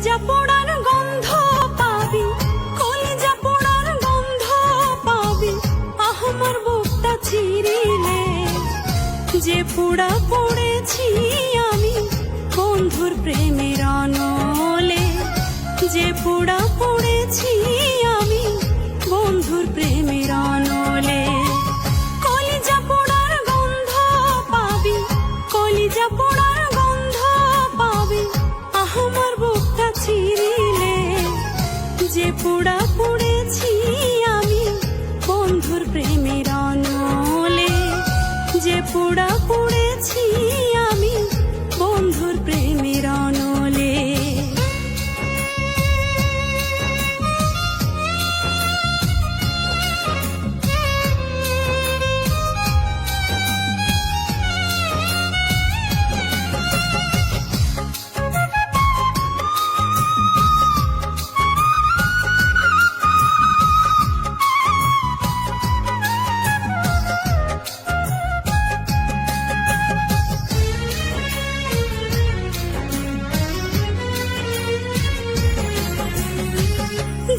কলিজা পোড়ার গন্ধ পাবি, কলিজা পোড়ার গন্ধ পাবি আমার বুকটা ছিঁড়িলে। যে পোড়া পড়েছি আমি বন্ধুর প্রেমের অনলে, যে পোড়া পড়েছি আমি বন্ধুর প্রেমের অনলে। কলিজা পোড়ার গন্ধ পাবি, কলিজা পোড়ার গন্ধ পাবি আমার বুকটা ছিঁড়িলে। যে পোড়া পড়েছি আমি বন্ধুর প্রেমের অনলে, যে পোড়া পড়েছি আমি বন্ধুর প্রেমের অনলে।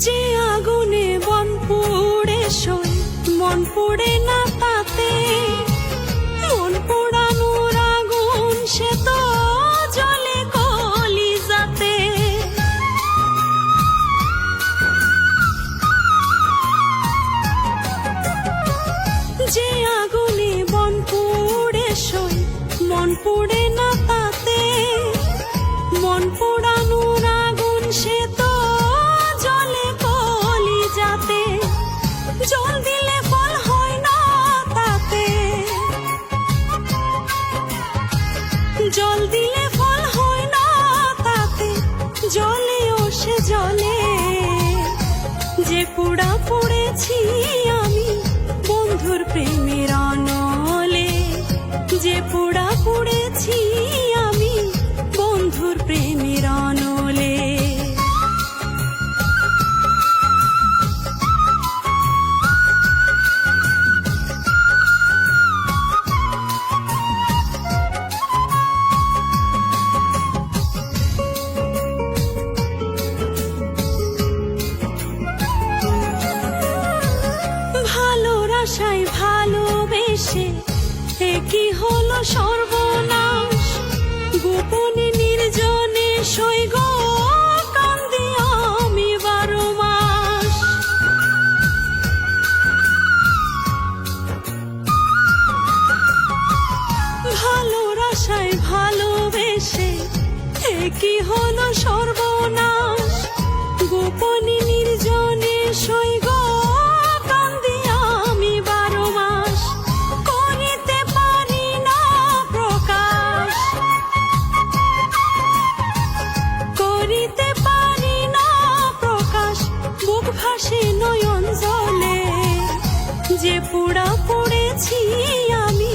যে আগুনে বন পুড়ে সই মন পুড়ে না তাতে, মন পোড়ানোর আগুন সে তো জ্বলে কলিজাতে। যে আগুনে বন পুড়ে সই মন পুড়ে না তাতে, মন পোড়ানোর আগুন সে তো জল দিলে ফল হয় না তাতে, জল দিলে ফল হয় না তাতে, জলেও সে জলে। যে পোড়া পড়েছি আমি বন্ধুর প্রেমের অনলে, যে পোড়া পড়েছি আমি বন্ধুর প্রেমের অনলে। ভালোবাসায় ভালোবেসে কি হলো সর্বনাশ, গোপনে নির্জনে সই গো কান্দি আমি 12 মাস। ভালোবাসায় ভালোবেসে কি হলো সর্বনাশ, গোপনে নির্জনে সই গো কান্দি আমি 12 মাস। করিতে পারি না প্রকাশ, করিতে পারি না প্রকাশ, বুক ভাসে নয়ন জলে। যে পোড়া পড়েছি আমি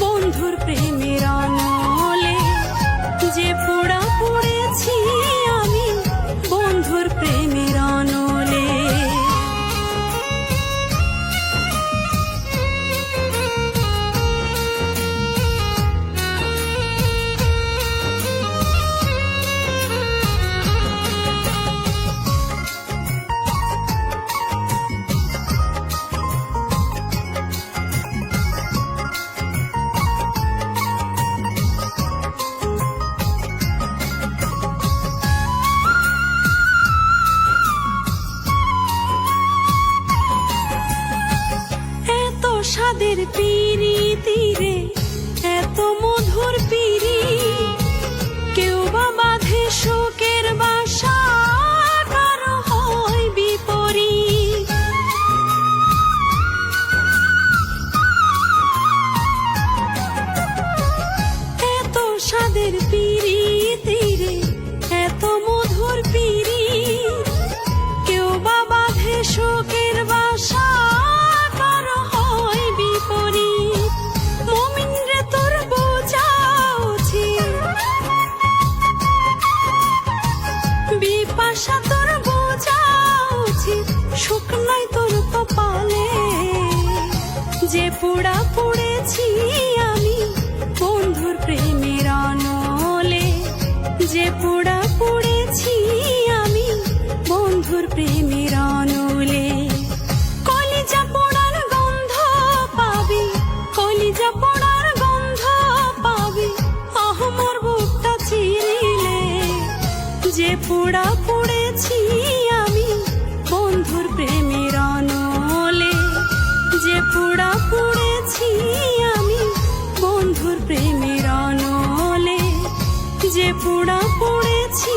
বন্ধুর প্রেমের অনলে, যে পোড়া পড়েছি আমি বন্ধুর প্রেমের অনলে। সাদের পিরিতি রে এত মধুর পিরি, কেউ বা বাঁধে শোকের বাসা কারো হয় বিপরীত। এত সাদের পিরিতি রে এত মধুর পিরি, কেউ বা বাঁধে শোকের বাসা কারো হয় বিপরীত। মমিন রে তোর বোঝা উচিত, বিপাশা তোর বোঝা উচিত, সুখ নাই তোর কপালে। যে পোড়া পড়েছি আমি বন্ধুর প্রেমের অনলে, যে পোড়া পড়েছি যে পোড়া পড়েছি